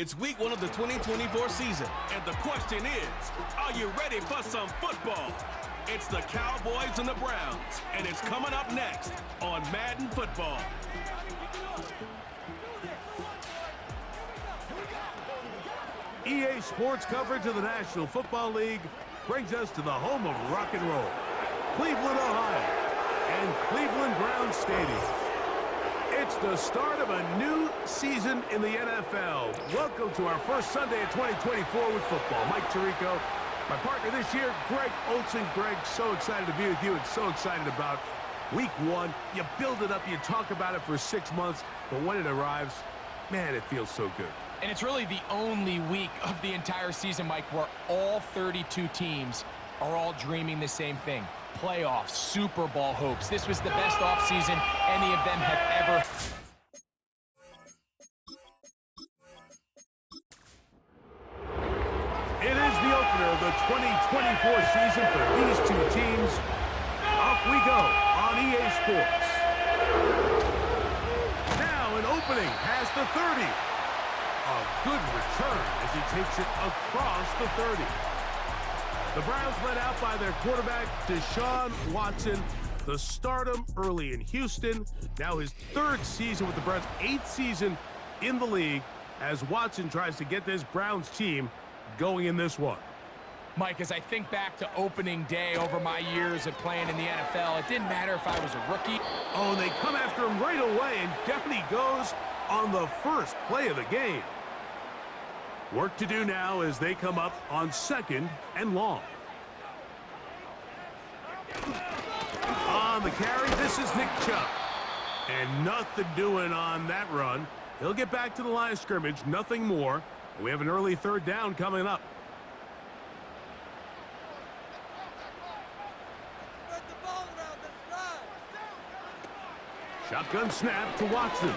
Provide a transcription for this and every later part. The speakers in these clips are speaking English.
It's week 1 of the 2024 season, and the question is, are you ready for some football? It's the Cowboys and the Browns, and it's coming up next on Madden Football. EA Sports coverage of the National Football League brings us to the home of rock and roll, Cleveland, Ohio, and Cleveland Browns Stadium. It's the start of a new season in the NFL. Welcome to our first Sunday of 2024 with football. Mike Tirico, my partner this year, Greg Olsen. Greg, so excited to be with you and so excited about week 1. You build it up, you talk about it for 6 months, but when it arrives, man, it feels so good. And it's really the only week of the entire season, Mike, where all 32 teams are all dreaming the same thing. Playoffs, Super Bowl hopes. This was the best offseason any of them have ever. It is the opener of the 2024 season for these two teams. Off we go on EA Sports. Now an opening past the 30. A good return as he takes it across the 30. The Browns led out by their quarterback, Deshaun Watson. The stardom early in Houston. Now his 3rd season with the Browns, 8th season in the league as Watson tries to get this Browns team going in this one. Mike, as I think back to opening day over my years of playing in the NFL, it didn't matter if I was a rookie. Oh, and they come after him right away, and down he goes on the first play of the game. Work to do now as they come up on 2nd and long. On the carry, this is Nick Chubb. And nothing doing on that run. He'll get back to the line of scrimmage, nothing more. We have an early 3rd down coming up. Shotgun snap to Watson.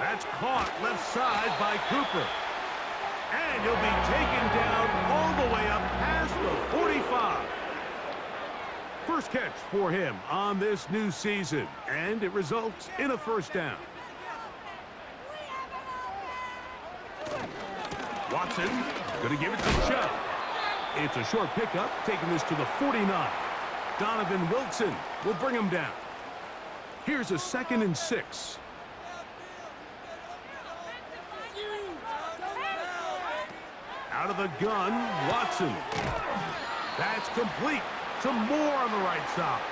That's caught left side by Cooper. And he'll be taken down all the way up past the 45. First catch for him on this new season, and it results in a 1st down. Watson going to give it to Chubb. It's a short pickup, taking this to the 49. Donovan Wilson will bring him down. Here's a 2nd and 6. Out of the gun, Watson. That's complete. Some more on the right side.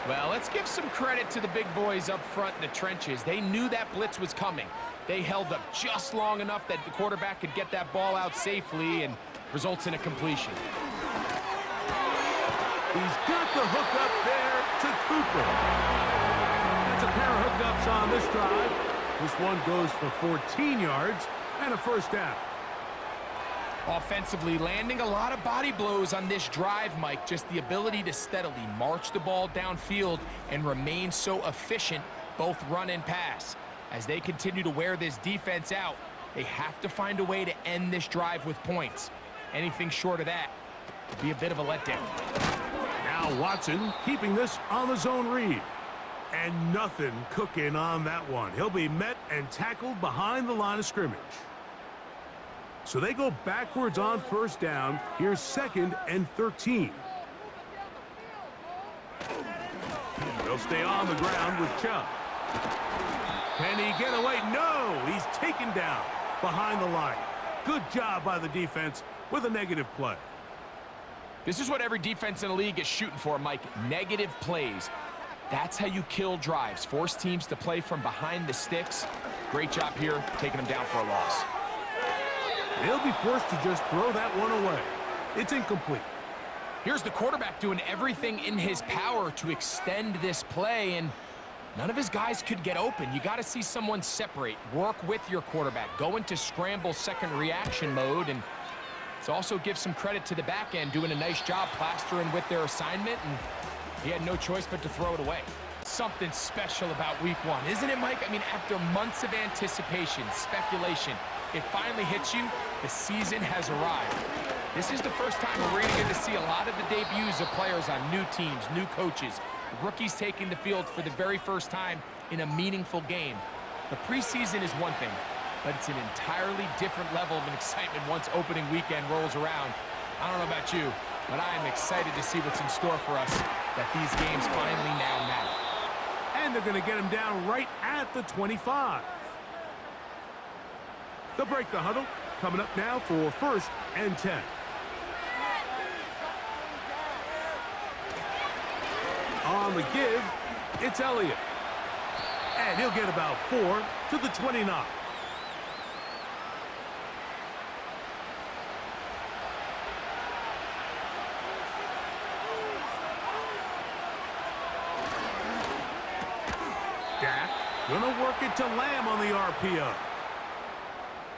Well, let's give some credit to the big boys up front in the trenches. They knew that blitz was coming. They held up just long enough that the quarterback could get that ball out safely and results in a completion. He's got the hook up there to Cooper. That's a pair of hookups on this drive. This one goes for 14 yards and a 1st down. Offensively, landing a lot of body blows on this drive, Mike. Just the ability to steadily march the ball downfield and remain so efficient, both run and pass. As they continue to wear this defense out, they have to find a way to end this drive with points. Anything short of that would be a bit of a letdown. Now Watson keeping this on the zone read. And nothing cooking on that one. He'll be met and tackled behind the line of scrimmage. So they go backwards on 1st down. Here's 2nd and 13. They'll stay on the ground with Chubb. Can he get away? No! He's taken down behind the line. Good job by the defense with a negative play. This is what every defense in the league is shooting for, Mike. Negative plays. That's how you kill drives. Force teams to play from behind the sticks. Great job here, taking them down for a loss. They'll be forced to just throw that one away. It's incomplete. Here's the quarterback doing everything in his power to extend this play, and none of his guys could get open. You got to see someone separate, work with your quarterback, go into scramble 2nd reaction mode, and it also gives some credit to the back end doing a nice job plastering with their assignment, and he had no choice but to throw it away. Something special about week 1, isn't it, Mike? I mean, after months of anticipation, speculation, it finally hits you. The season has arrived. This is the first time we're going to get to see a lot of the debuts of players on new teams, new coaches, rookies taking the field for the very first time in a meaningful game. The preseason is one thing, but it's an entirely different level of excitement once opening weekend rolls around. I don't know about you, but I am excited to see what's in store for us, that these games finally now matter. And they're going to get him down right at the 25. They'll break the huddle. Coming up now for 1st and 10. On the give, it's Elliott. And he'll get about 4 to the 29. Dak gonna work it to Lamb on the RPO.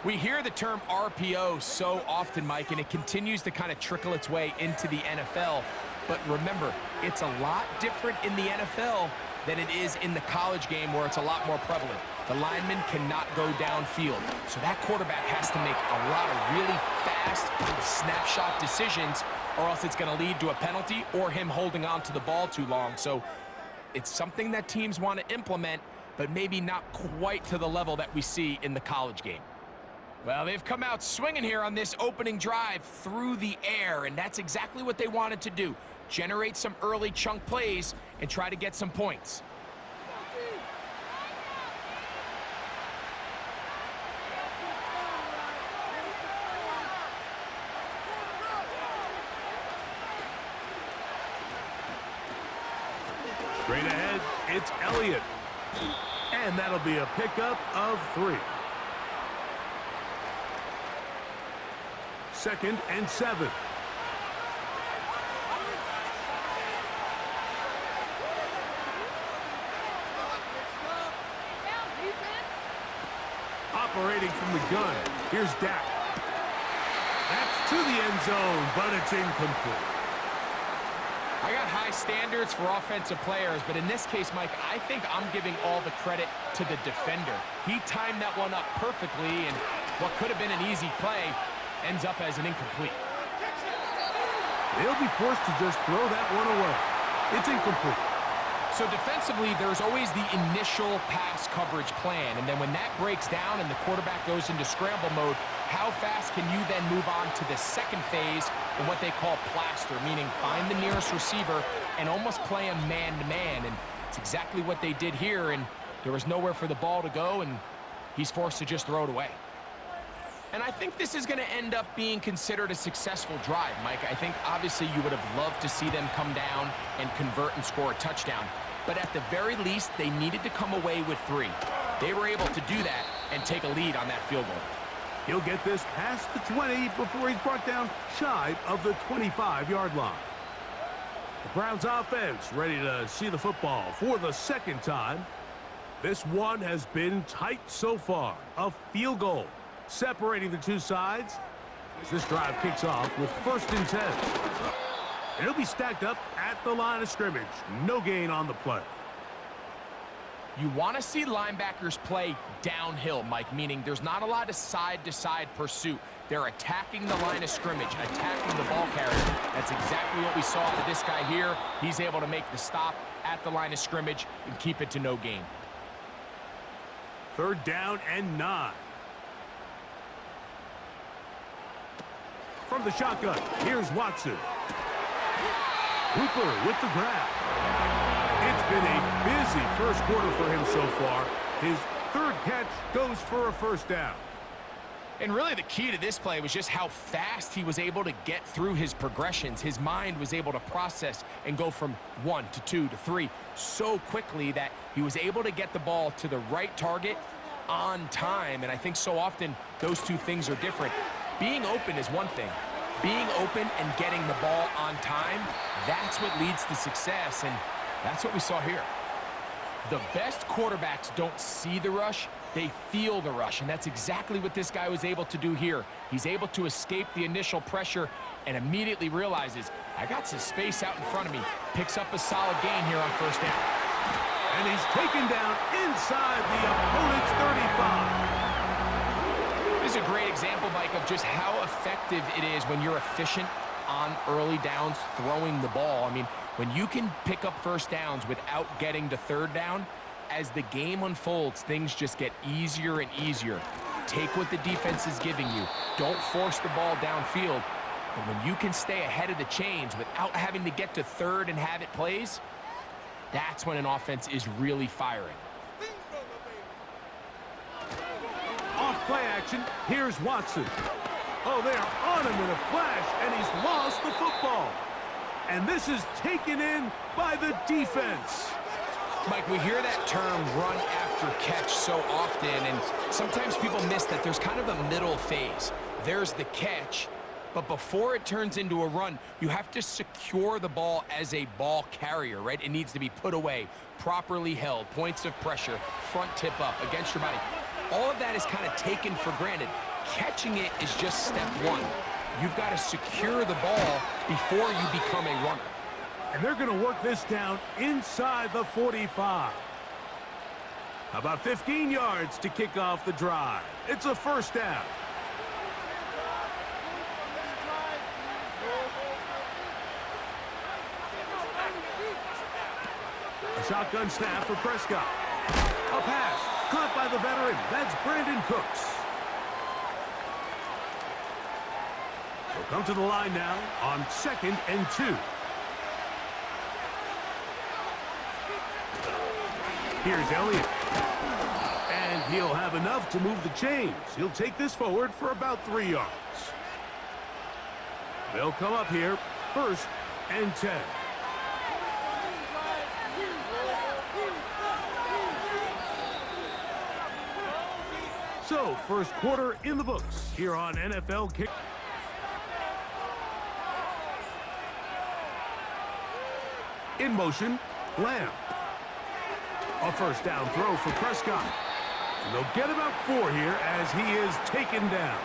We hear the term RPO so often, Mike, and it continues to kind of trickle its way into the NFL. But remember, it's a lot different in the NFL than it is in the college game where it's a lot more prevalent. The lineman cannot go downfield, so that quarterback has to make a lot of really fast snapshot decisions, or else it's going to lead to a penalty or him holding on to the ball too long. So it's something that teams want to implement, but maybe not quite to the level that we see in the college game. Well, they've come out swinging here on this opening drive through the air, and that's exactly what they wanted to do. Generate some early chunk plays and try to get some points. Straight ahead, it's Elliott. And that'll be a pickup of 3. 2nd and 7. Operating from the gun, here's Dak. That's to the end zone, but it's incomplete. I got high standards for offensive players, but in this case, Mike, I think I'm giving all the credit to the defender. He timed that one up perfectly, and what could have been an easy play ends up as an incomplete. They'll be forced to just throw that one away. It's incomplete. So defensively, there's always the initial pass coverage plan, and then when that breaks down and the quarterback goes into scramble mode, how fast can you then move on to the second phase in what they call plaster, meaning find the nearest receiver and almost play him man-to-man, and it's exactly what they did here, and there was nowhere for the ball to go, and he's forced to just throw it away. And I think this is going to end up being considered a successful drive, Mike. I think obviously you would have loved to see them come down and convert and score a touchdown. But at the very least, they needed to come away with 3. They were able to do that and take a lead on that field goal. He'll get this past the 20 before he's brought down shy of the 25-yard line. The Browns offense ready to see the football for the 2nd time. This one has been tight so far. A field goal separating the two sides as this drive kicks off with 1st and 10. And it'll be stacked up at the line of scrimmage. No gain on the play. You want to see linebackers play downhill, Mike, meaning there's not a lot of side-to-side pursuit. They're attacking the line of scrimmage, attacking the ball carrier. That's exactly what we saw with this guy here. He's able to make the stop at the line of scrimmage and keep it to no gain. 3rd down and 9. From the shotgun, here's Watson. Cooper with the grab. It's been a busy first quarter for him so far. His 3rd catch goes for a 1st down. And really the key to this play was just how fast he was able to get through his progressions. His mind was able to process and go from 1 to 2 to 3 so quickly that he was able to get the ball to the right target on time. And I think so often those two things are different. Being open is one thing. Being open and getting the ball on time, that's what leads to success, and that's what we saw here. The best quarterbacks don't see the rush, they feel the rush, and that's exactly what this guy was able to do here. He's able to escape the initial pressure and immediately realizes, I got some space out in front of me. Picks up a solid gain here on 1st down. And he's taken down inside the opponent's 35. This is a great example, Mike, of just how effective it is when you're efficient on early downs throwing the ball. I mean, when you can pick up 1st downs without getting to 3rd down, as the game unfolds, things just get easier and easier. Take what the defense is giving you. Don't force the ball downfield. But when you can stay ahead of the chains without having to get to third and have it plays, that's when an offense is really firing. Off play action, here's Watson. Oh, they are on him in a flash, and he's lost the football. And this is taken in by the defense. Mike, we hear that term run after catch so often, and sometimes people miss that there's kind of a middle phase. There's the catch, but before it turns into a run, you have to secure the ball as a ball carrier, right? It needs to be put away, properly held, points of pressure, front tip up against your body. All of that is kind of taken for granted. Catching it is just step one. You've got to secure the ball before you become a runner. And they're going to work this down inside the 45. About 15 yards to kick off the drive. It's a first down. A shotgun snap for Prescott. A pass caught by the veteran. That's Brandon Cooks. They'll come to the line now on 2nd and 2. Here's Elliott. And he'll have enough to move the chains. He'll take this forward for about 3 yards. They'll come up here, 1st and 10. So, first quarter in the books here on NFL Kick. In motion, Lamb. A first down throw for Prescott. And they'll get about 4 here as he is taken down.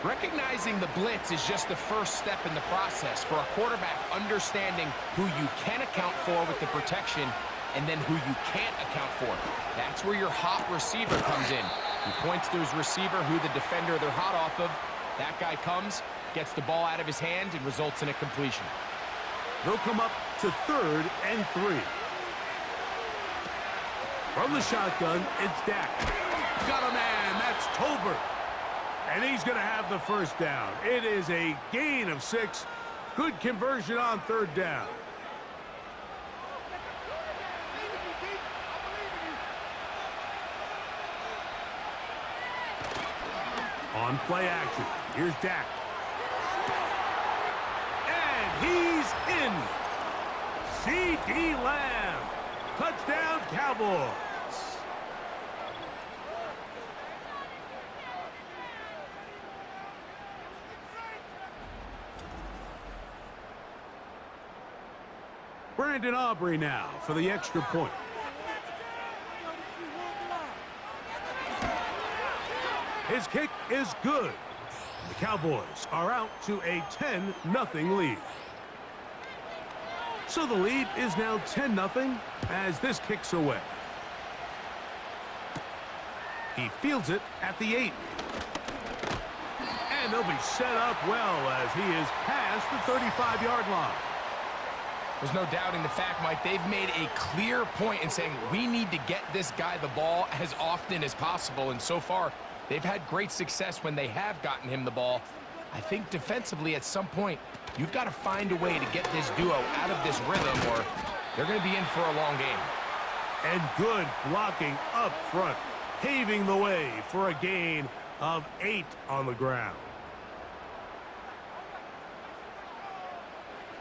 Recognizing the blitz is just the first step in the process for a quarterback understanding who you can account for with the protection and then who you can't account for. That's where your hot receiver comes in. He points to his receiver who the defender they're hot off of. That guy comes, gets the ball out of his hand, and results in a completion. They'll come up to 3rd and 3. From the shotgun, it's Dak. Got a man, that's Tolbert. And he's going to have the first down. It is a gain of 6. Good conversion on 3rd down. On play action, here's Dak. And he's in. C.D. Lamb. Touchdown, Cowboys. Brandon Aubrey now for the extra point. His kick is good. The Cowboys are out to a 10-0 lead. So the lead is now 10-0 as this kicks away. He fields it at the 8. And they'll be set up well as he is past the 35-yard line. There's no doubting the fact, Mike, they've made a clear point in saying we need to get this guy the ball as often as possible. And so far, they've had great success when they have gotten him the ball. I think defensively at some point, you've got to find a way to get this duo out of this rhythm or they're going to be in for a long game. And good blocking up front, paving the way for a gain of 8 on the ground.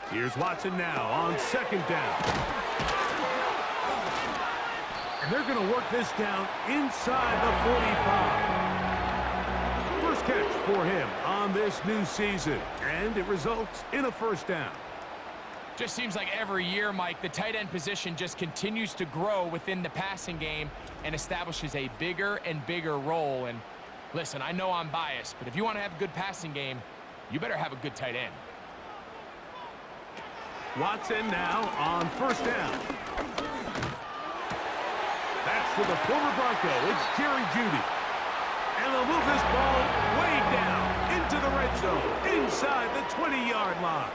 Here's Watson now on 2nd down. And they're going to work this down inside the 45. First catch for him on this new season, and it results in a first down. Just seems like every year, Mike, the tight end position just continues to grow within the passing game and establishes a bigger and bigger role. And listen, I know I'm biased, but if you want to have a good passing game, you better have a good tight end. Watson now on 1st down. That's for the former Bronco. It's Jerry Jeudy. And they'll move this ball way down into the red zone, inside the 20-yard line.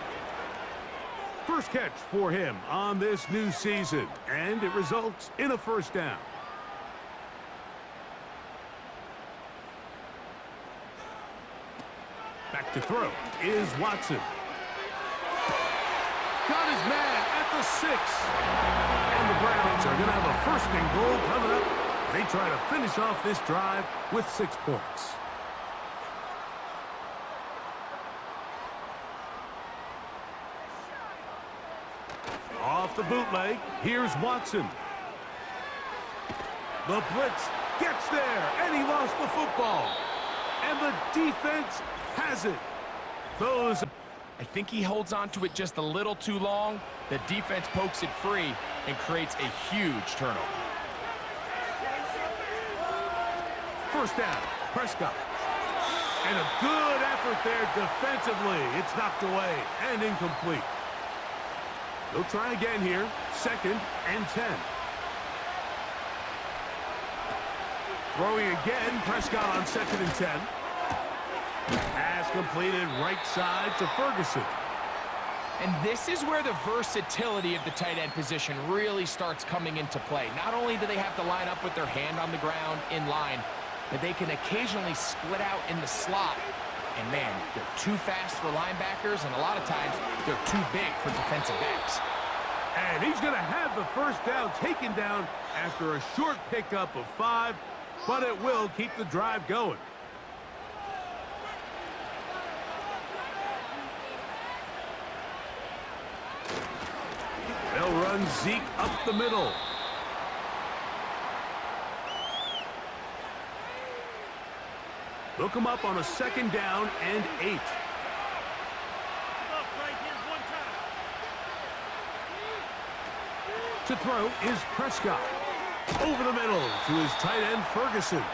First catch for him on this new season, and it results in a first down. Back to throw is Watson. Got his man at the 6. And the Browns are going to have a 1st and goal coming up. They try to finish off this drive with 6 points. Off the bootleg, here's Watson. The blitz gets there, and he lost the football. And the defense has it. I think he holds on to it just a little too long. The defense pokes it free and creates a huge turnover. First down, Prescott. And a good effort there defensively. It's knocked away and incomplete. They'll try again here. 2nd and 10. Throwing again, Prescott on 2nd and 10. Pass completed right side to Ferguson. And this is where the versatility of the tight end position really starts coming into play. Not only do they have to line up with their hand on the ground in line, but they can occasionally split out in the slot. And man, they're too fast for linebackers, and a lot of times they're too big for defensive backs. And he's going to have the first down taken down after a short pickup of 5, but it will keep the drive going. They'll run Zeke up the middle. They'll come up on a 2nd down and 8. To throw is Prescott. Over the middle to his tight end, Ferguson.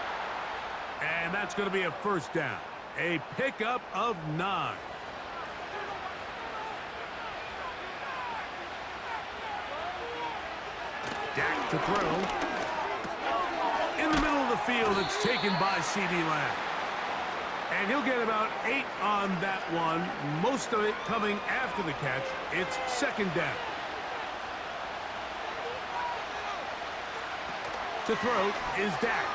And that's going to be a first down. A pickup of 9. Dak to throw. In the middle of the field, it's taken by C.D. Lamb. And he'll get about 8 on that one, most of it coming after the catch. It's 2nd down. To throw is Dak.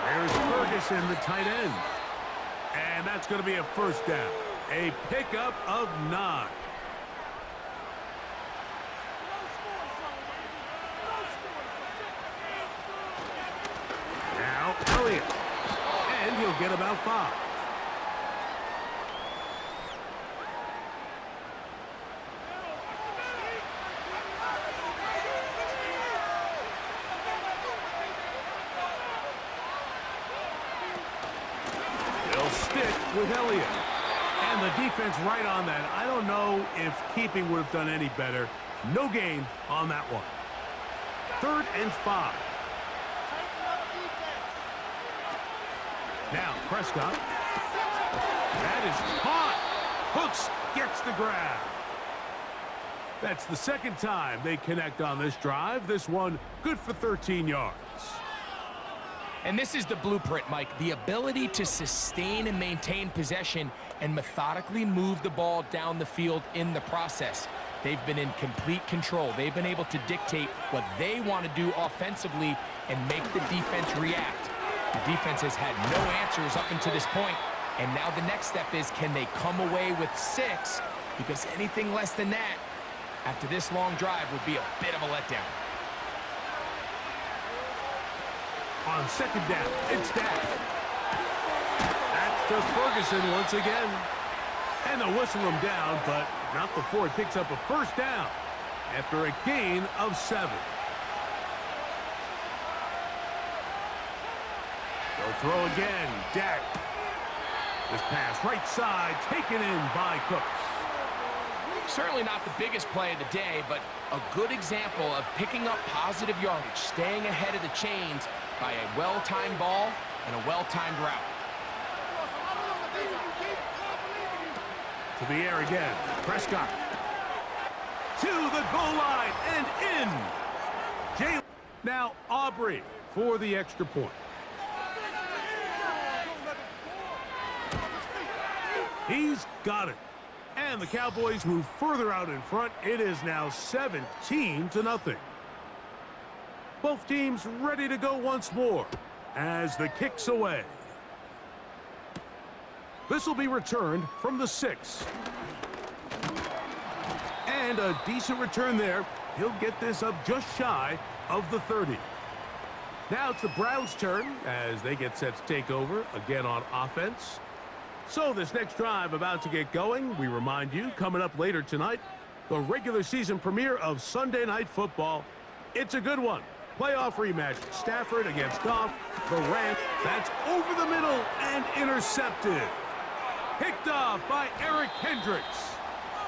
There's Ferguson, the tight end. And that's going to be a first down. A pickup of 9. Now Elliott. And he'll get about 5. With Elliott. And the defense right on that. I don't know if keeping would have done any better. No gain on that one. 3rd and 5. Now Prescott. That is caught. Hooks gets the grab. That's the 2nd time they connect on this drive. This one good for 13 yards. And this is the blueprint, Mike. The ability to sustain and maintain possession and methodically move the ball down the field in the process. They've been in complete control. They've been able to dictate what they want to do offensively and make the defense react. The defense has had no answers up until this point, and now the next step is, can they come away with 6? Because anything less than that, after this long drive, would be a bit of a letdown. On 2nd down, it's Dak. That's to Ferguson once again. And they'll whistle him down, but not before he picks up a first down after a gain of 7. They'll throw again. Dak. This pass right side taken in by Cooks. Certainly not the biggest play of the day, but a good example of picking up positive yardage, staying ahead of the chains by a well-timed ball and a well-timed route. To the air again. Prescott. To the goal line and in. Jalen. Now Aubrey for the extra point. He's got it. And the Cowboys move further out in front. It is now 17-0. Both teams ready to go once more as the kick's away. This will be returned from the 6. And a decent return there. He'll get this up just shy of the 30. Now it's the Browns' turn as they get set to take over again on offense. So this next drive about to get going, we remind you, coming up later tonight, the regular season premiere of Sunday Night Football. It's a good one. Playoff rematch, Stafford against Goff. The Rams, that's over the middle and intercepted. Picked off by Eric Hendricks.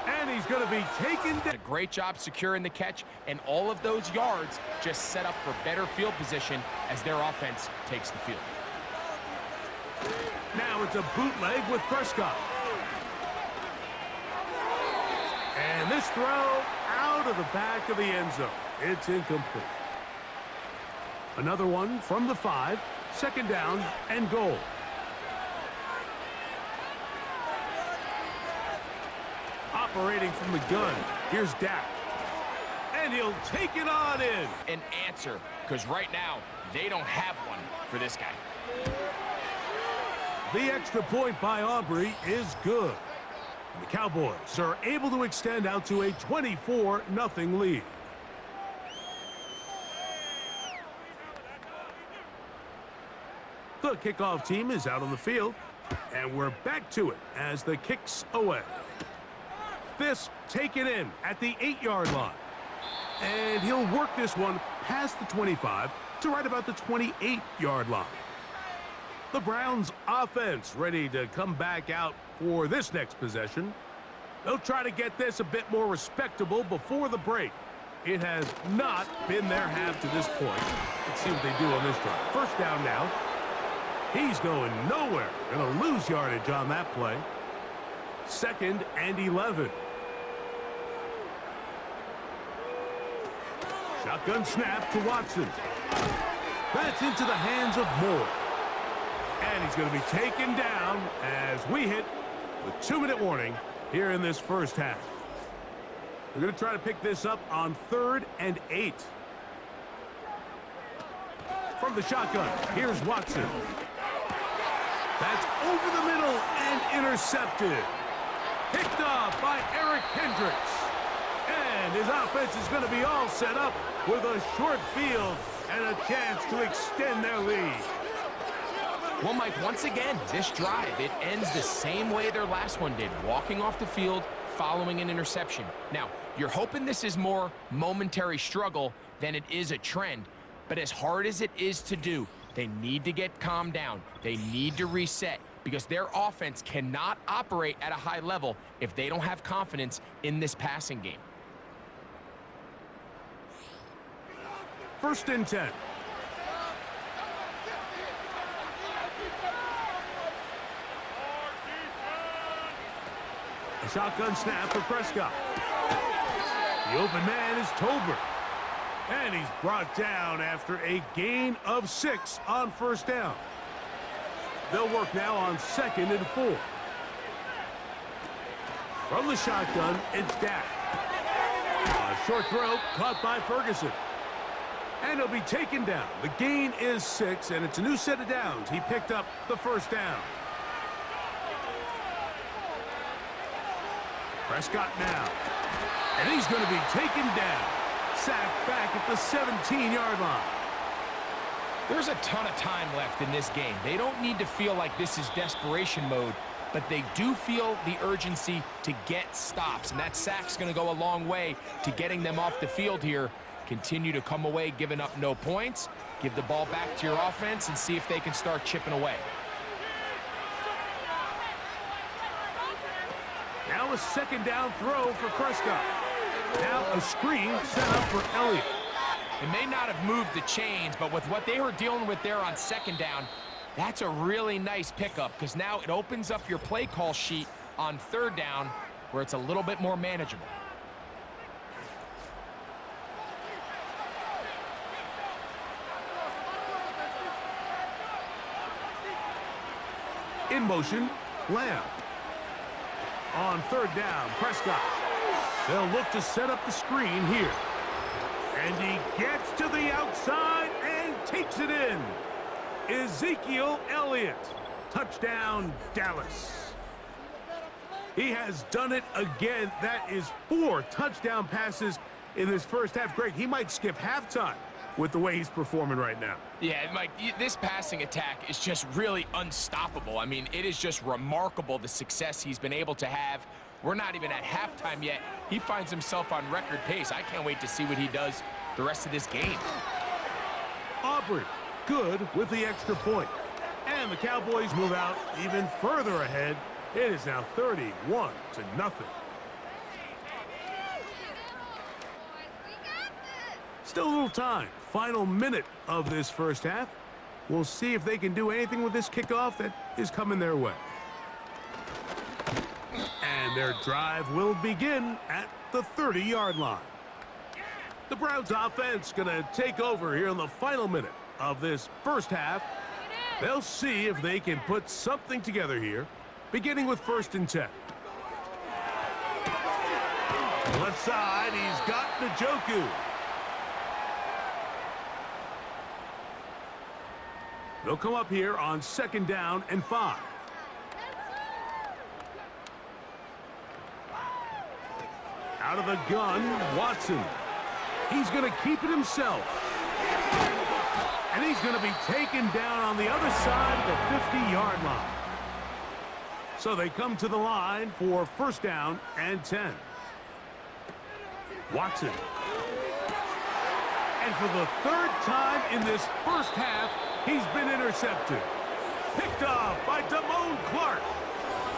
And he's going to be taken down. A great job securing the catch, and all of those yards just set up for better field position as their offense takes the field. Now it's a bootleg with Prescott. And this throw out of the back of the end zone. It's incomplete. Another one from the 5. Second down and goal. Operating from the gun. Here's Dak. And he'll take it on in. An answer, because right now, they don't have one for this guy. The extra point by Aubrey is good. And the Cowboys are able to extend out to a 24-0 lead. The kickoff team is out on the field, and we're back to it as the kick's away. This taken in at the 8-yard line. And he'll work this one past the 25 to right about the 28-yard line. The Browns offense ready to come back out for this next possession. They'll try to get this a bit more respectable before the break. It has not been their half to this point. Let's see what they do on this drive. First down now. He's going nowhere. Going to lose yardage on that play. 2nd and 11. Shotgun snap to Watson. That's into the hands of Moore. And he's going to be taken down as we hit the 2-minute warning here in this first half. They're going to try to pick this up on 3rd and 8. From the shotgun, here's Watson. That's over the middle and intercepted. Picked off by Eric Hendricks. And his offense is going to be all set up with a short field and a chance to extend their lead. Well, Mike, once again, this drive, it ends the same way their last one did, walking off the field following an interception. Now, you're hoping this is more momentary struggle than it is a trend, but as hard as it is to do, they need to get calmed down. They need to reset because their offense cannot operate at a high level if they don't have confidence in this passing game. 1st and 10. A shotgun snap for Prescott. The open man is Tolbert. And he's brought down after a gain of 6 on 1st down. They'll work now on 2nd and 4. From the shotgun, it's Dak. A short throw caught by Ferguson. And he'll be taken down. The gain is 6, and it's a new set of downs. He picked up the 1st down. Prescott now. And he's going to be taken down. Sacked back at the 17-yard line. There's a ton of time left in this game. They don't need to feel like this is desperation mode, but they do feel the urgency to get stops, and that sack's going to go a long way to getting them off the field here. Continue to come away giving up no points. Give the ball back to your offense and see if they can start chipping away. Now a 2nd down throw for Prescott. Now a screen set up for Elliott. It may not have moved the chains, but with what they were dealing with there on 2nd down, that's a really nice pickup because now it opens up your play call sheet on 3rd down where it's a little bit more manageable. In motion, Lamb. on third down. Prescott. They'll look to set up the screen here. And he gets to the outside and takes it in. Ezekiel Elliott. Touchdown, Dallas. He has done it again. That is 4 touchdown passes in this first half. Greg, he might skip halftime with the way he's performing right now. Yeah, Mike, this passing attack is just really unstoppable. I mean, it is just remarkable the success he's been able to have. We're not even at halftime yet. He finds himself on record pace. I can't wait to see what he does the rest of this game. Aubrey, good with the extra point. And the Cowboys move out even further ahead. It is now 31-0. Still a little time. Final minute of this first half. We'll see if they can do anything with this kickoff that is coming their way. And their drive will begin at the 30-yard line. The Browns offense going to take over here in the final minute of this first half. They'll see if they can put something together here, beginning with 1st and 10. Left side, he's got Njoku. They'll come up here on 2nd down and 5. Out of the gun, Watson. He's going to keep it himself. And he's going to be taken down on the other side of the 50-yard line. So they come to the line for 1st down and 10. Watson. And for the 3rd time in this first half, he's been intercepted. Picked off by Damone Clark.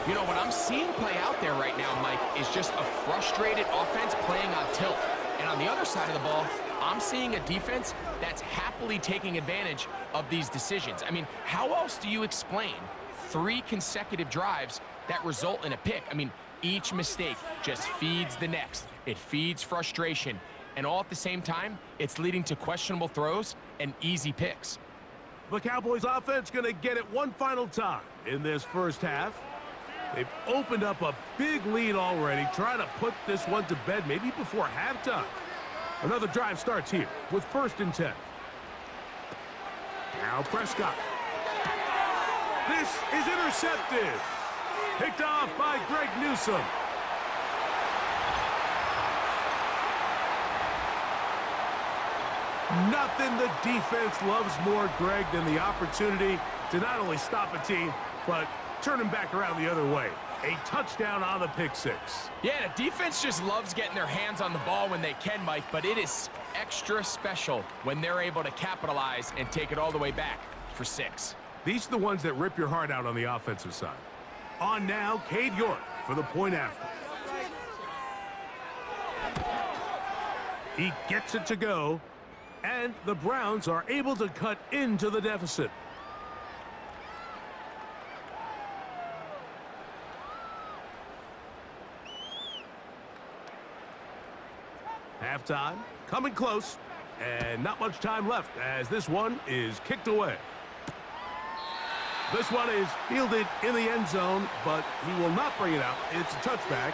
You know, what I'm seeing play out there right now, Mike, is just a frustrated offense playing on tilt. And on the other side of the ball, I'm seeing a defense that's happily taking advantage of these decisions. I mean, how else do you explain 3 consecutive drives that result in a pick? I mean, each mistake just feeds the next. It feeds frustration. And all at the same time, it's leading to questionable throws and easy picks. The Cowboys offense going to get it one final time in this first half. They've opened up a big lead already, trying to put this one to bed maybe before halftime. Another drive starts here with 1st and 10. Now Prescott. This is intercepted. Picked off by Greg Newsome. Nothing the defense loves more, Greg, than the opportunity to not only stop a team, but turn them back around the other way. A touchdown on the pick 6. Yeah, the defense just loves getting their hands on the ball when they can, Mike, but it is extra special when they're able to capitalize and take it all the way back for 6. These are the ones that rip your heart out on the offensive side. On now, Cade York for the point after. He gets it to go, and the Browns are able to cut into the deficit. Halftime, coming close, and not much time left as this one is kicked away. This one is fielded in the end zone, but he will not bring it out. It's a touchback,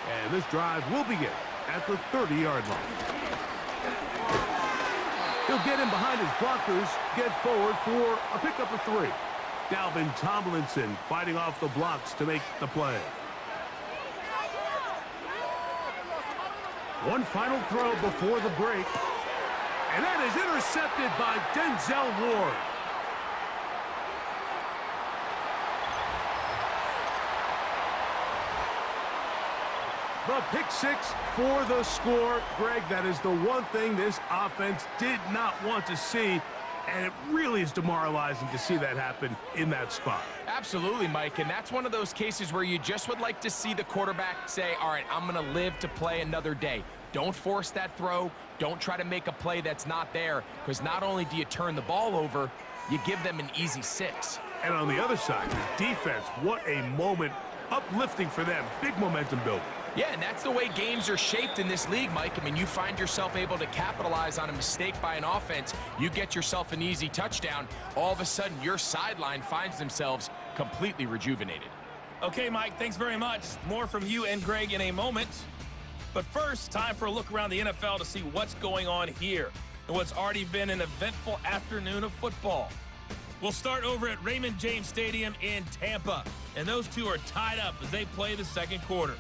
and this drive will begin at the 30-yard line. He'll get in behind his blockers, get forward for a pickup of 3. Dalvin Tomlinson fighting off the blocks to make the play. One final throw before the break, and that is intercepted by Denzel Ward. The pick 6 for the score. Greg, that is the one thing this offense did not want to see, and it really is demoralizing to see that happen in that spot. Absolutely, Mike, and that's one of those cases where you just would like to see the quarterback say, all right, I'm going to live to play another day. Don't force that throw. Don't try to make a play that's not there, because not only do you turn the ball over, you give them an easy 6. And on the other side, the defense, what a moment. Uplifting for them. Big momentum building. Yeah, and that's the way games are shaped in this league, Mike. I mean, you find yourself able to capitalize on a mistake by an offense. You get yourself an easy touchdown. All of a sudden, your sideline finds themselves completely rejuvenated. Okay, Mike, thanks very much. More from you and Greg in a moment. But first, time for a look around the NFL to see what's going on here and what's already been an eventful afternoon of football. We'll start over at Raymond James Stadium in Tampa, and those two are tied up as they play the second quarter.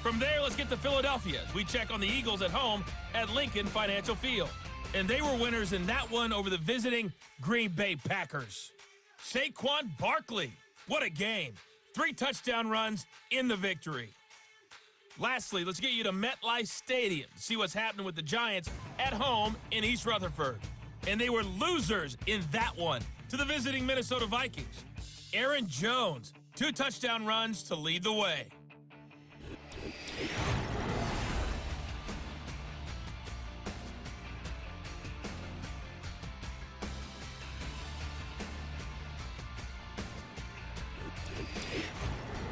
From there, let's get to Philadelphia as we check on the Eagles at home at Lincoln Financial Field. And they were winners in that one over the visiting Green Bay Packers. Saquon Barkley, what a game. 3 touchdown runs in the victory. Lastly, let's get you to MetLife Stadium to see what's happening with the Giants at home in East Rutherford. And they were losers in that one to the visiting Minnesota Vikings. Aaron Jones, 2 touchdown runs to lead the way.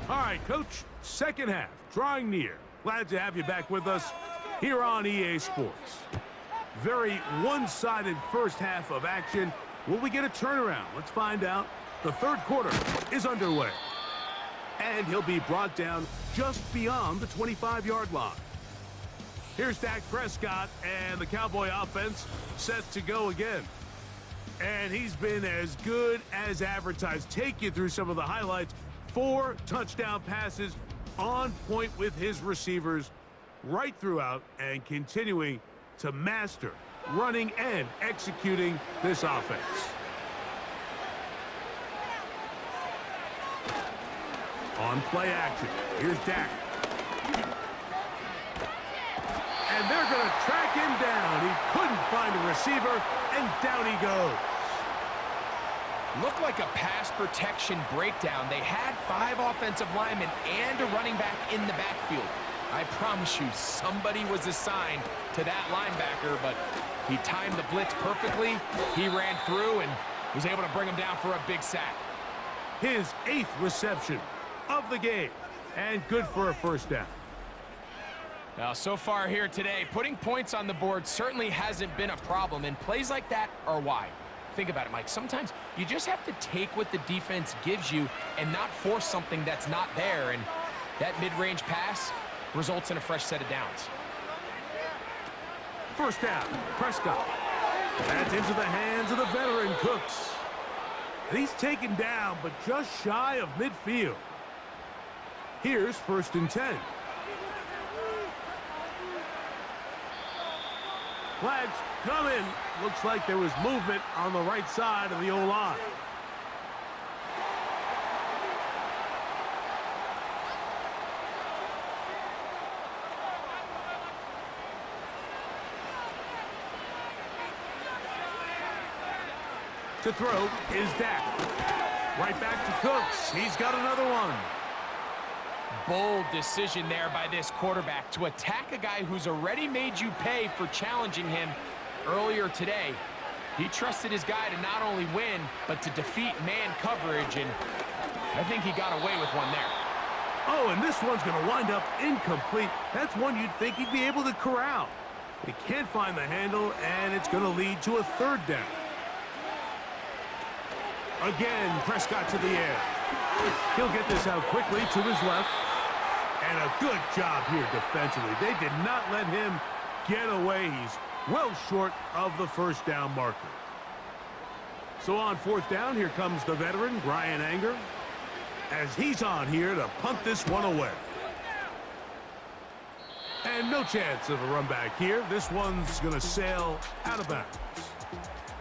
All right, Coach, second half, drawing near. Glad to have you back with us here on EA Sports. Very one-sided first half of action. Will we get a turnaround? Let's find out. The third quarter is underway. And he'll be brought down just beyond the 25-yard line. Here's Dak Prescott and the Cowboy offense set to go again. And he's been as good as advertised. Take you through some of the highlights. 4 touchdown passes on point with his receivers right throughout and continuing to master running and executing this offense. On play action, here's Dak. And they're going to track him down. He couldn't find a receiver, and down he goes. Looked like a pass protection breakdown. They had 5 offensive linemen and a running back in the backfield. I promise you, somebody was assigned to that linebacker, but he timed the blitz perfectly. He ran through and was able to bring him down for a big sack. His 8th reception of the game, and good for a first down. Now, so far here today, putting points on the board certainly hasn't been a problem, and plays like that are why. Think about it, Mike. Sometimes you just have to take what the defense gives you and not force something that's not there, and that mid-range pass results in a fresh set of downs. First down, Prescott. That's into the hands of the veteran Cooks. And he's taken down, but just shy of midfield. Here's 1st and 10. Flags coming. Looks like there was movement on the right side of the O-line. To throw is Dak. Right back to Cooks. He's got another one. Bold decision there by this quarterback to attack a guy who's already made you pay for challenging him earlier today. He trusted his guy to not only win, but to defeat man coverage, and I think he got away with one there. Oh, and this one's going to wind up incomplete. That's one you'd think he'd be able to corral. He can't find the handle, and it's going to lead to a 3rd down. Again, Prescott to the air. He'll get this out quickly to his left. And a good job here defensively. They did not let him get away. He's well short of the first down marker. So on 4th down, here comes the veteran, Brian Anger, as he's on here to punt this one away. And no chance of a run back here. This one's going to sail out of bounds.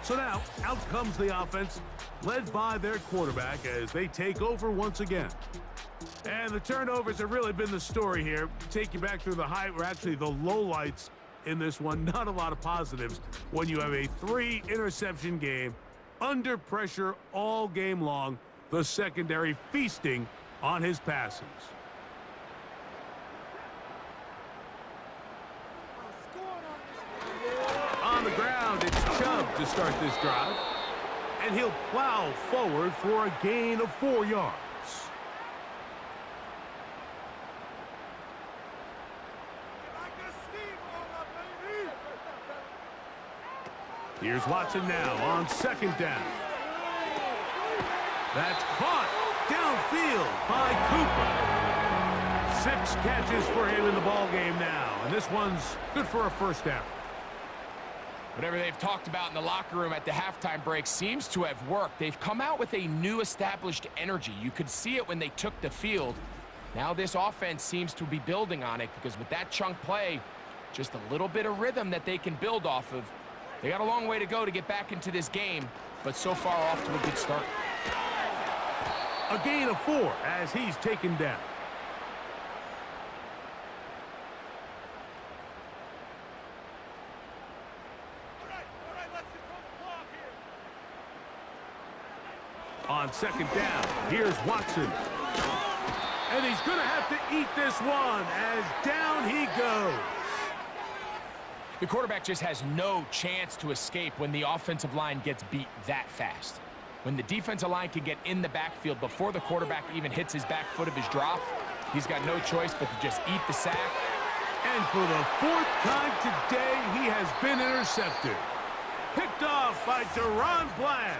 So now, out comes the offense, led by their quarterback as they take over once again. And the turnovers have really been the story here. Take you back through the high, or actually the lowlights in this one. Not a lot of positives when you have a 3-interception game, under pressure all game long, the secondary feasting on his passes. On the ground, it's Chubb to start this drive. And he'll plow forward for a gain of 4 yards. Here's Watson now on 2nd down. That's caught downfield by Cooper. 6 catches for him in the ball game now, and this one's good for a first down. Whatever they've talked about in the locker room at the halftime break seems to have worked. They've come out with a new established energy. You could see it when they took the field. Now this offense seems to be building on it because with that chunk play, just a little bit of rhythm that they can build off of. They got a long way to go to get back into this game, but so far off to a good start. A gain of 4 as he's taken down. On second down, here's Watson. And he's going to have to eat this one as down he goes. The quarterback just has no chance to escape when the offensive line gets beat that fast. When the defensive line can get in the backfield before the quarterback even hits his back foot of his drop, he's got no choice but to just eat the sack. And for the 4th time today, he has been intercepted. Picked off by Deron Bland.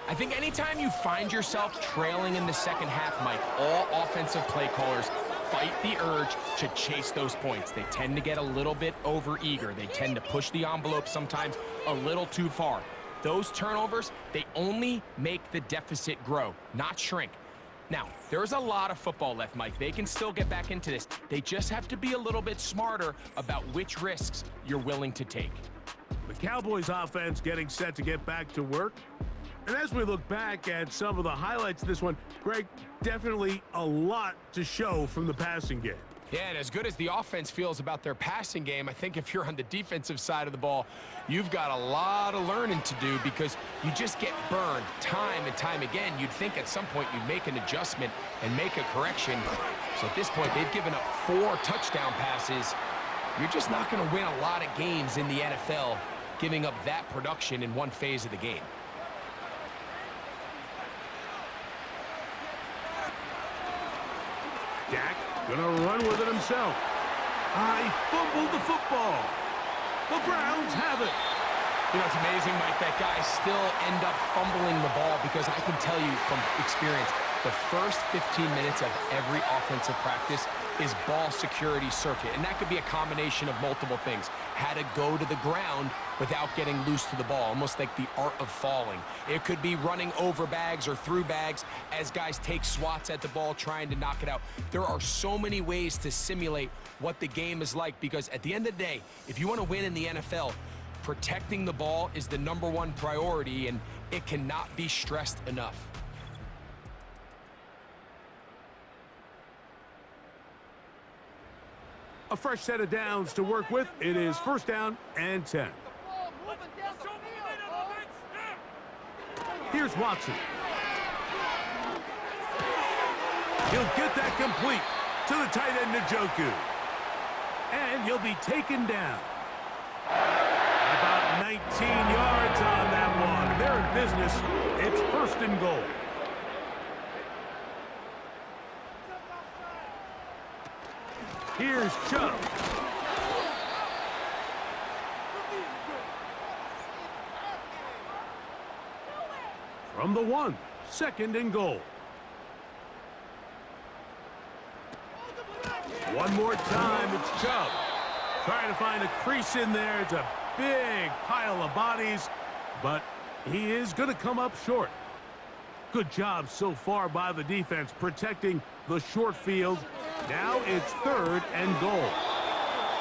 I think anytime you find yourself trailing in the second half, Mike, all offensive play callers fight the urge to chase those points. They tend to get a little bit overeager. They tend to push the envelope sometimes a little too far. Those turnovers, they only make the deficit grow, not shrink. Now, there's a lot of football left, Mike. They can still get back into this. They just have to be a little bit smarter about which risks you're willing to take. The Cowboys offense getting set to get back to work. And as we look back at some of the highlights of this one, Greg, definitely a lot to show from the passing game. Yeah, and as good as the offense feels about their passing game, I think if you're on the defensive side of the ball, you've got a lot of learning to do because you just get burned time and time again. You'd think at some point you'd make an adjustment and make a correction. So at this point, they've given up 4 touchdown passes. You're just not going to win a lot of games in the NFL giving up that production in one phase of the game. Dak gonna run with it himself. He fumbled the football. The Browns have it. You know, it's amazing, Mike, that guys still end up fumbling the ball because I can tell you from experience, the first 15 minutes of every offensive practice is ball security circuit, and that could be a combination of multiple things. How to go to the ground without getting loose to the ball, almost like the art of falling. It could be running over bags or through bags as guys take swats at the ball trying to knock it out. There are so many ways to simulate what the game is like because at the end of the day, if you want to win in the NFL, protecting the ball is the #1 priority, and it cannot be stressed enough. A fresh set of downs to work with. It is 1st down and 10. Here's Watson. He'll get that complete to the tight end, Njoku. And he'll be taken down. About 19 yards on that one. They're in business. It's 1st and goal. Here's Chubb. From the 1, 2nd and goal. One more time, it's Chubb. Trying to find a crease in there. It's a big pile of bodies, but he is going to come up short. Good job so far by the defense protecting the short field. Now it's 3rd and goal.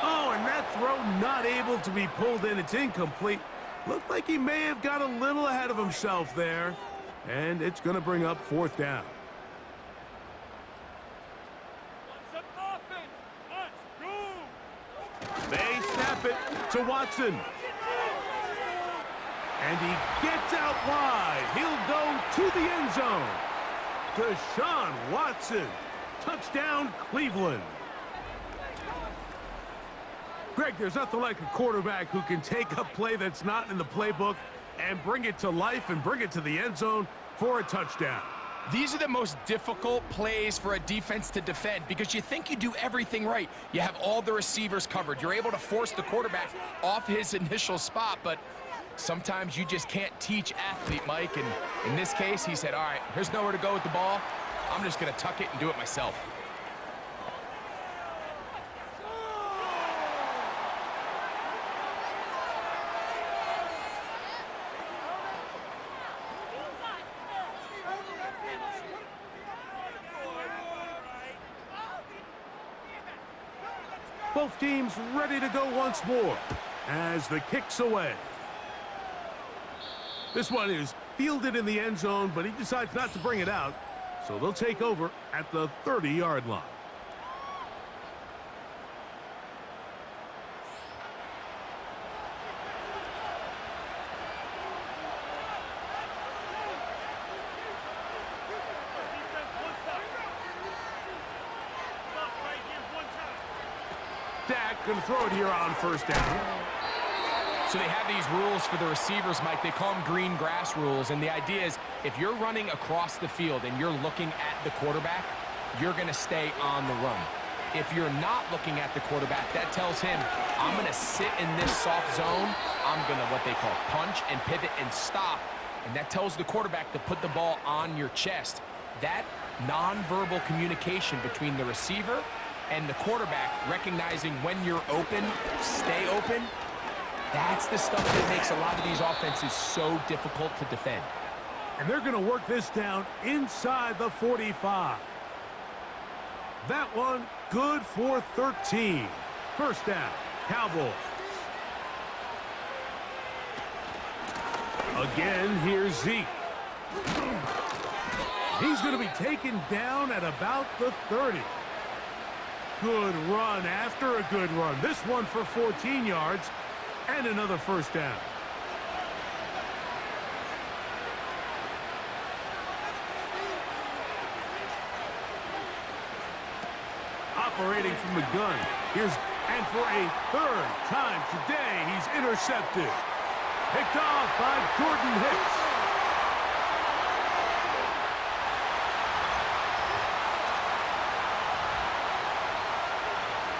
Oh, and that throw not able to be pulled in. It's incomplete. Looked like he may have got a little ahead of himself there. And it's going to bring up 4th down. They snap it to Watson. And he gets out wide. He'll go to the end zone. Deshaun Watson. Touchdown, Cleveland. Greg, there's nothing like a quarterback who can take a play that's not in the playbook and bring it to life and bring it to the end zone for a touchdown. These are the most difficult plays for a defense to defend because you think you do everything right. You have all the receivers covered. You're able to force the quarterback off his initial spot, but Sometimes you just can't teach athlete, Mike, and in this case, he said, all right, there's nowhere to go with the ball. I'm just going to tuck it and do it myself. Both teams ready to go once more as the kick's away. This one is fielded in the end zone, but he decides not to bring it out, so they'll take over at the 30-yard line. Dak going to throw it here on first down. So they have these rules for the receivers, Mike. They call them green grass rules, and the idea is if you're running across the field and you're looking at the quarterback, you're going to stay on the run. If you're not looking at the quarterback, that tells him, I'm going to sit in this soft zone. I'm going to what they call punch and pivot and stop, and that tells the quarterback to put the ball on your chest. That nonverbal communication between the receiver and the quarterback, recognizing when you're open, stay open, that's the stuff that makes a lot of these offenses so difficult to defend. And they're going to work this down inside the 45. That one good for 13. First down, Cowboys. Again, here's Zeke. He's going to be taken down at about the 30. Good run after a good run. This one for 14 yards and another first down. Operating from the gun. And for a third time today, he's intercepted. Picked off by Jordan Hicks.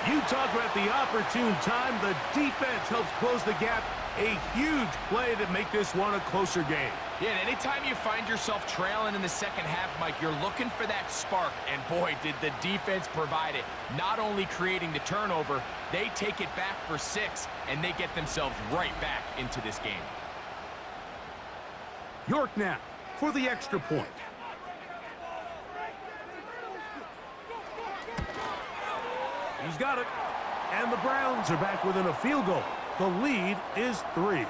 You talk about the opportune time. The defense helps close the gap. A huge play to make this one a closer game. Yeah, and anytime you find yourself trailing in the second half, Mike, you're looking for that spark. And boy, did the defense provide it. Not only creating the turnover, they take it back for 6, and they get themselves right back into this game. York now for the extra point. He's got it. And the Browns are back within a field goal. The lead is 3.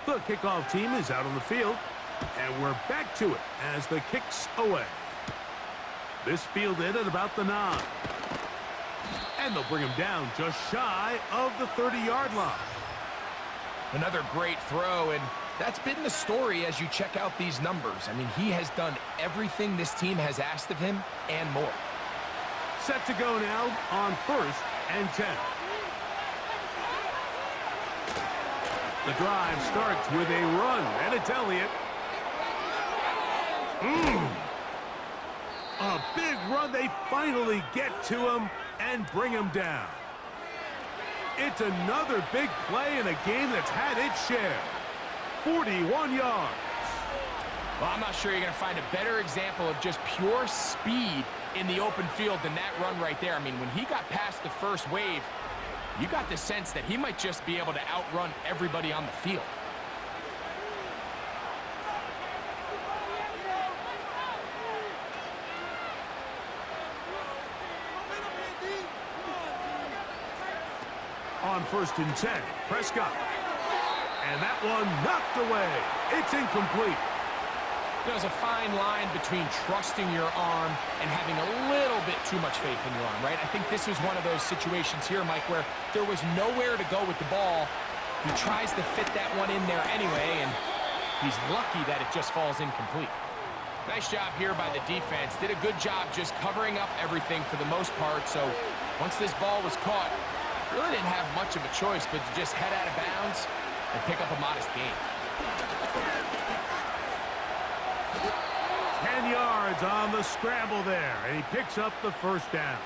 The kickoff team is out on the field. And we're back to it as the kick's away. This fielded at about the 9. And they'll bring him down just shy of the 30-yard line. Another great throw, and that's been the story as you check out these numbers. I mean, he has done everything this team has asked of him and more. Set to go now on 1st and 10. The drive starts with a run, and it's Elliott. A big run. They finally get to him and bring him down. It's another big play in a game that's had its share. 41 yards. Well, I'm not sure you're going to find a better example of just pure speed in the open field than that run right there. I mean, when he got past the first wave, you got the sense that he might just be able to outrun everybody on the field. On 1st and 10, Prescott. And that one knocked away. It's incomplete. There's a fine line between trusting your arm and having a little bit too much faith in your arm, right? I think this is one of those situations here, Mike, where there was nowhere to go with the ball. He tries to fit that one in there anyway, and he's lucky that it just falls incomplete. Nice job here by the defense. Did a good job just covering up everything for the most part. So once this ball was caught, really didn't have much of a choice but to just head out of bounds and pick up a modest gain. 10 yards yards on the scramble there, and he picks up the first down.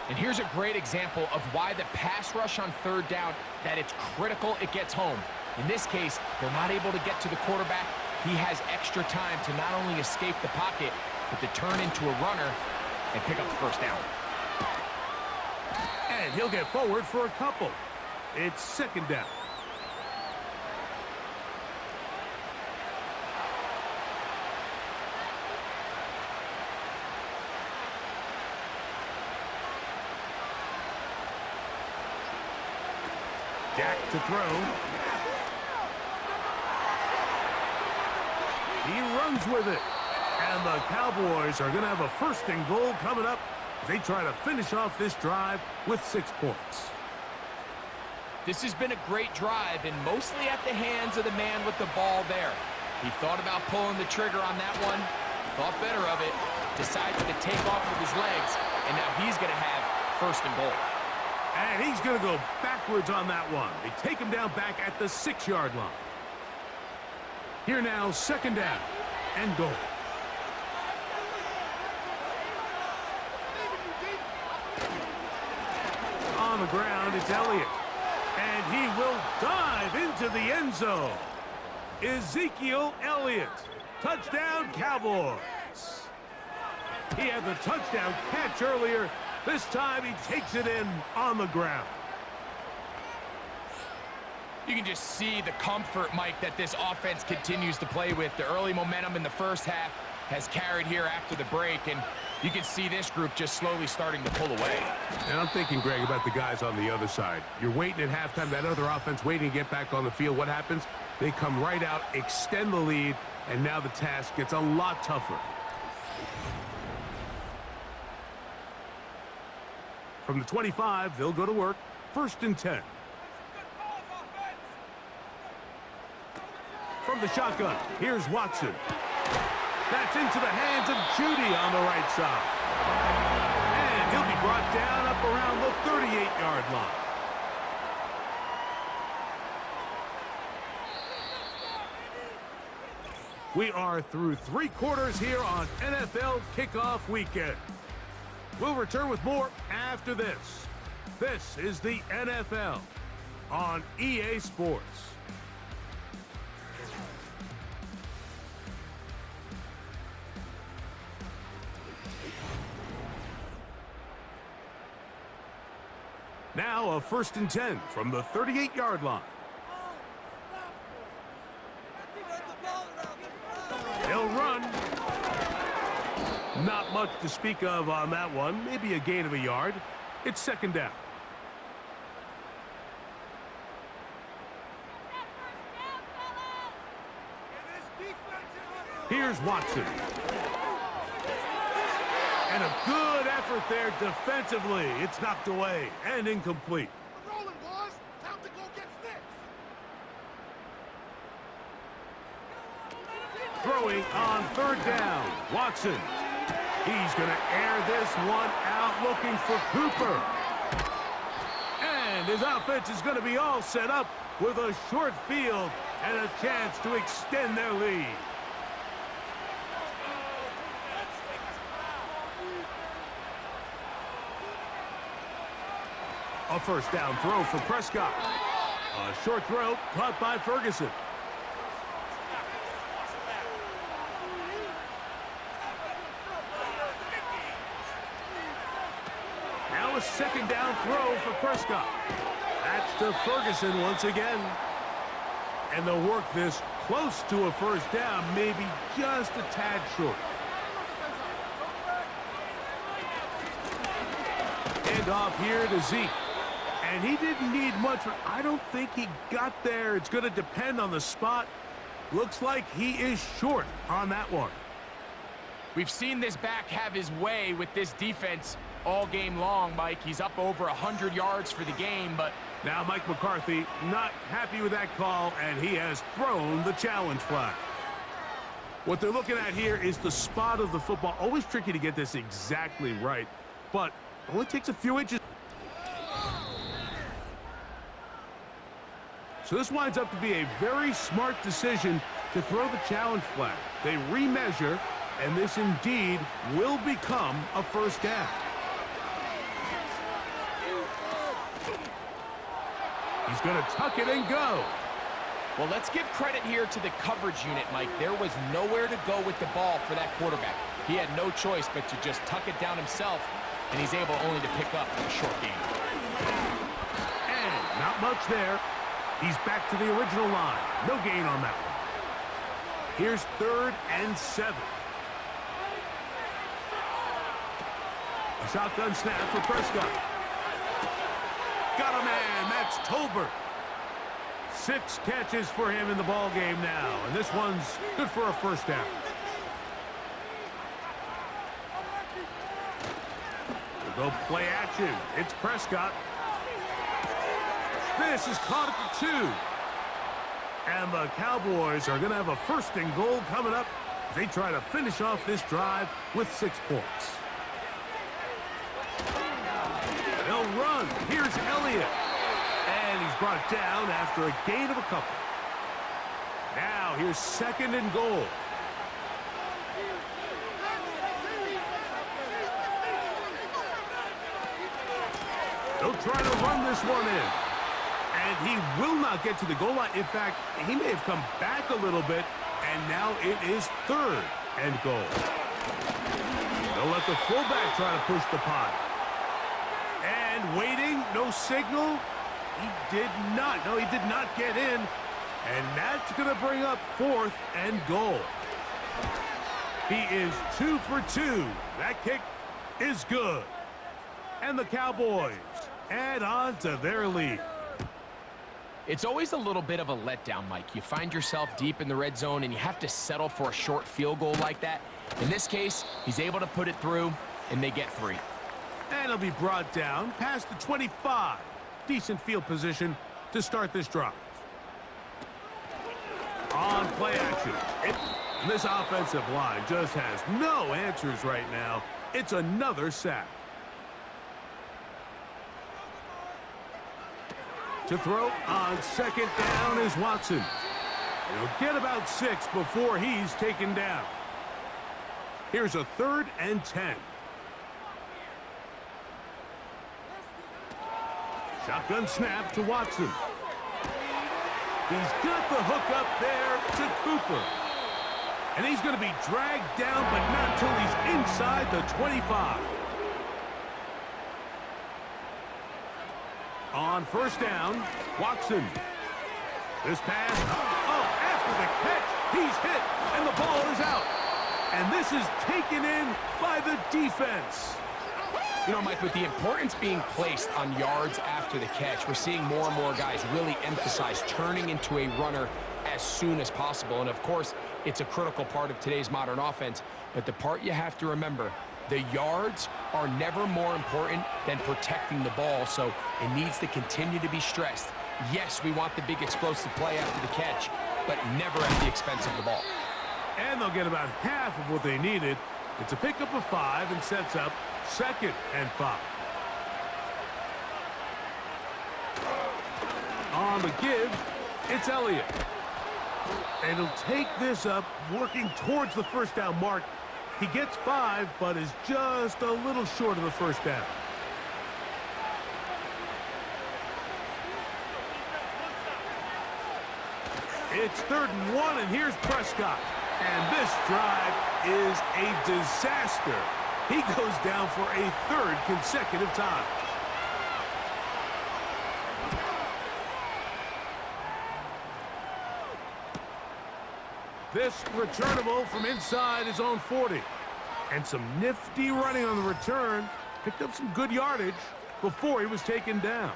And here's a great example of why the pass rush on third down, that it's critical it gets home. In this case, they're not able to get to the quarterback. He has extra time to not only escape the pocket, but to turn into a runner and pick up the first down. And he'll get forward for a couple. It's second down. Jack to throw. He runs with it. And the Cowboys are going to have a first and goal coming up. They try to finish off this drive with 6 points. This has been a great drive, and mostly at the hands of the man with the ball there. He thought about pulling the trigger on that one, thought better of it, decides to take off with his legs, and now he's going to have first and goal. And he's going to go backwards on that one. They take him down back at the 6-yard line. Here now, second down and goal. On the ground, it's Elliott. And he will dive into the end zone. Ezekiel Elliott. Touchdown, Cowboys. He had the touchdown catch earlier. This time he takes it in on the ground. You can just see the comfort, Mike, that this offense continues to play with. The early momentum in the first half has carried here after the break, and you can see this group just slowly starting to pull away. And I'm thinking, Greg, about the guys on the other side. You're waiting at halftime, that other offense waiting to get back on the field. What happens? They come right out, extend the lead, and now the task gets a lot tougher. From the 25, they'll go to work. First and 10. From the shotgun, here's Watson. That's into the hands of Judy on the right side. And he'll be brought down up around the 38-yard line. We are through 3 quarters here on NFL Kickoff Weekend. We'll return with more after this. This is the NFL on EA Sports. Now a first and 10 from the 38-yard line. They'll run. Not much to speak of on that one. Maybe a gain of a yard. It's second down. Here's Watson. And a good effort there defensively. It's knocked away and incomplete. Rolling, boys. Time to go get fixed. Throwing on third down. Watson. He's going to air this one out looking for Cooper. And his offense is going to be all set up with a short field and a chance to extend their lead. A first down throw for Prescott. A short throw caught by Ferguson. Now a second down throw for Prescott. That's to Ferguson once again. And they'll work this close to a first down, maybe just a tad short. Hand off here to Zeke. And he didn't need much, but I don't think he got there. It's going to depend on the spot. Looks like he is short on that one. We've seen this back have his way with this defense all game long, Mike. He's up over 100 yards for the game, but now Mike McCarthy not happy with that call, and he has thrown the challenge flag. What they're looking at here is the spot of the football. Always tricky to get this exactly right, but it only takes a few inches. So this winds up to be a very smart decision to throw the challenge flag. They remeasure, And this indeed will become a first down. He's going to tuck it and go. Well, let's give credit here to the coverage unit, Mike. There was nowhere to go with the ball for that quarterback. He had no choice but to just tuck it down himself, and he's able only to pick up a short gain. And not much there. He's back to the original line. No gain on that one. Here's 3rd and 7. A shotgun snap for Prescott. Got a man. That's Tolbert. 6 catches for him in the ball game now, and this one's good for a first down. We'll go play action. It's Prescott. This is caught at the 2. And the Cowboys are going to have a 1st and goal coming up as they try to finish off this drive with 6 points. They'll run. Here's Elliott. And he's brought down after a gain of a couple. Now here's 2nd and goal. They'll try to run this one in. And he will not get to the goal line. In fact, he may have come back a little bit. And now it is 3rd and goal. They'll let the fullback try to push the pot. And waiting, no signal. He did not. No, he did not get in. And that's going to bring up 4th and goal. He is 2 for 2. That kick is good. And the Cowboys add on to their lead. It's always a little bit of a letdown, Mike. You find yourself deep in the red zone, and you have to settle for a short field goal like that. In this case, he's able to put it through, and they get 3. And he'll be brought down past the 25. Decent field position to start this drive. On play action. This offensive line just has no answers right now. It's another sack. To throw on 2nd down is Watson. He'll get about 6 before he's taken down. Here's a 3rd and 10. Shotgun snap to Watson. He's got the hook up there to Cooper. And he's going to be dragged down, but not until he's inside the 25. On 1st down, Watson. This pass, after the catch, he's hit, and the ball is out. And this is taken in by the defense. You know, Mike, with the importance being placed on yards after the catch, we're seeing more and more guys really emphasize turning into a runner as soon as possible. And, of course, it's a critical part of today's modern offense. But the part you have to remember, the yards are never more important than protecting the ball, so it needs to continue to be stressed. Yes, we want the big explosive play after the catch, but never at the expense of the ball. And they'll get about half of what they needed. It's a pickup of 5 and sets up 2nd and 5. On the give, it's Elliott. And he'll take this up, working towards the 1st down mark. He gets 5, but is just a little short of the 1st down. It's 3rd and 1, and here's Prescott. And this drive is a disaster. He goes down for a 3rd consecutive time. This returnable from inside his own 40. And some nifty running on the return. Picked up some good yardage before he was taken down.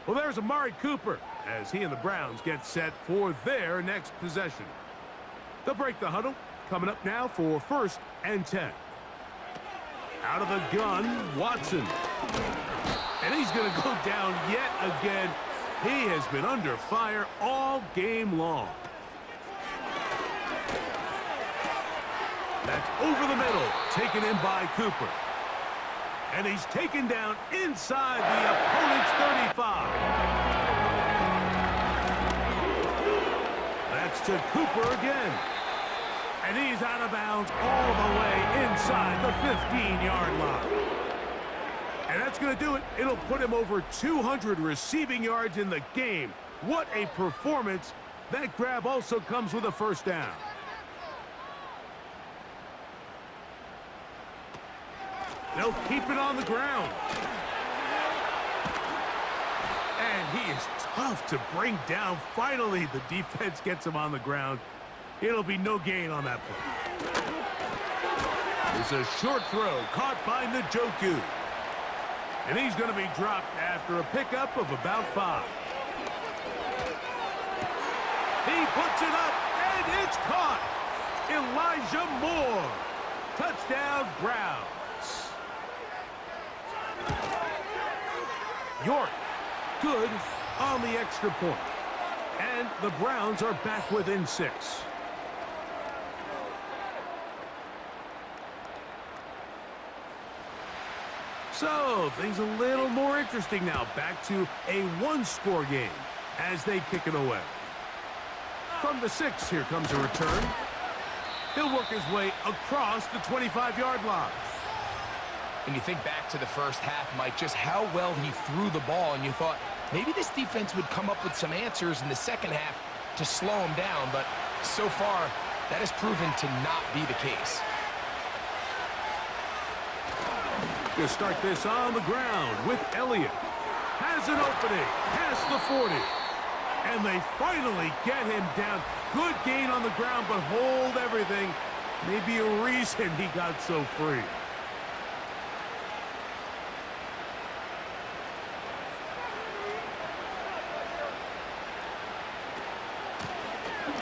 Well, there's Amari Cooper as he and the Browns get set for their next possession. They'll break the huddle. Coming up now for 1st and 10. Out of the gun, Watson. And he's going to go down yet again. He has been under fire all game long. That's over the middle, taken in by Cooper. And he's taken down inside the opponent's 35. That's to Cooper again. And he's out of bounds all the way inside the 15-yard line. And that's going to do it. It'll put him over 200 receiving yards in the game. What a performance. That grab also comes with a first down. They'll keep it on the ground. And he is tough to bring down. Finally, the defense gets him on the ground. It'll be no gain on that play. It's a short throw caught by Njoku. And he's going to be dropped after a pickup of about 5. He puts it up, and it's caught. Elijah Moore. Touchdown, Browns. York, good on the extra point. And the Browns are back within 6. So, things a little more interesting now. Back to a one-score game as they kick it away. From the 6, here comes a return. He'll work his way across the 25-yard line. And you think back to the first half, Mike, just how well he threw the ball, and you thought maybe this defense would come up with some answers in the second half to slow him down, but so far, that has proven to not be the case. To start this on the ground with Elliott. Has an opening past the 40. And they finally get him down. Good gain on the ground, but hold everything. Maybe a reason he got so free.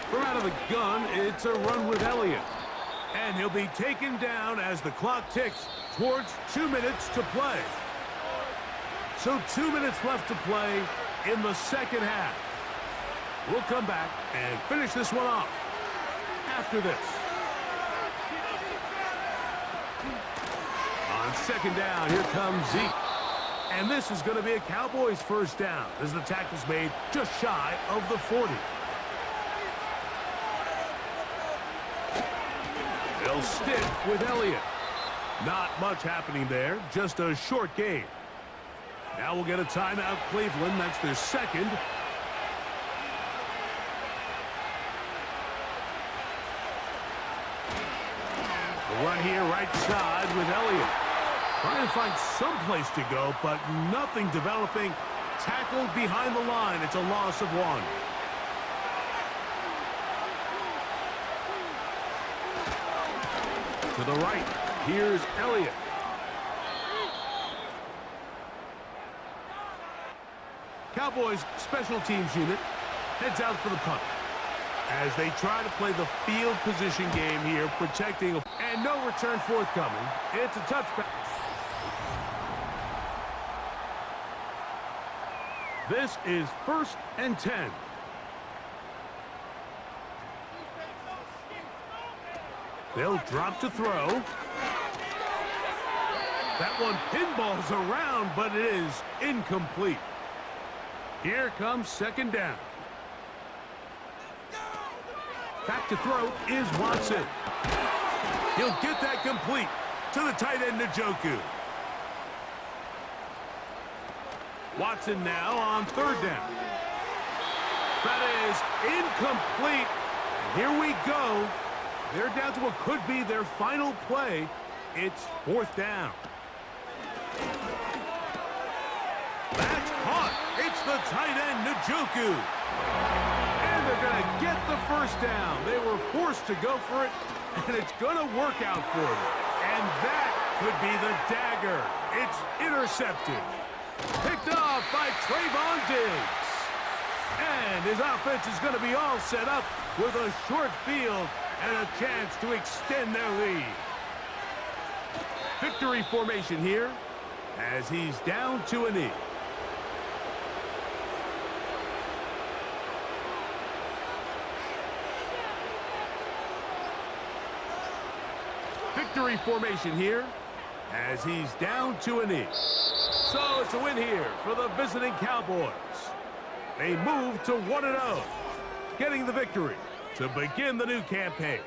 From out of the gun, it's a run with Elliott. And he'll be taken down as the clock ticks towards 2 minutes to play. So 2 minutes left to play in the second half. We'll come back and finish this one off after this. On second down, here comes Zeke. And this is going to be a Cowboys first down as the tackle's made just shy of the 40. They'll stick with Elliott. Not much happening there, just a short game. Now we'll get a timeout, Cleveland. That's their second. The run here right side with Elliott. Trying to find some place to go, but nothing developing. Tackled behind the line. It's a loss of 1. To the right, here's Elliott. Cowboys special teams unit heads out for the punt as they try to play the field position game here, protecting, and no return forthcoming. It's a touchback. This is 1st and 10. They'll drop to throw. That one pinballs around, but it is incomplete. Here comes second down. Back to throw is Watson. He'll get that complete to the tight end, Njoku. Watson now on third down. That is incomplete. Here we go. They're down to what could be their final play. It's 4th down. That's caught. It's the tight end, Njoku. And they're going to get the first down. They were forced to go for it, and it's going to work out for them. And that could be the dagger. It's intercepted. Picked off by Trayvon Diggs. And his offense is going to be all set up with a short field and a chance to extend their lead. Victory formation here as he's down to a knee. Victory formation here as he's down to a knee. So it's a win here for the visiting Cowboys. They move to 1-0, getting the victory to begin the new campaign.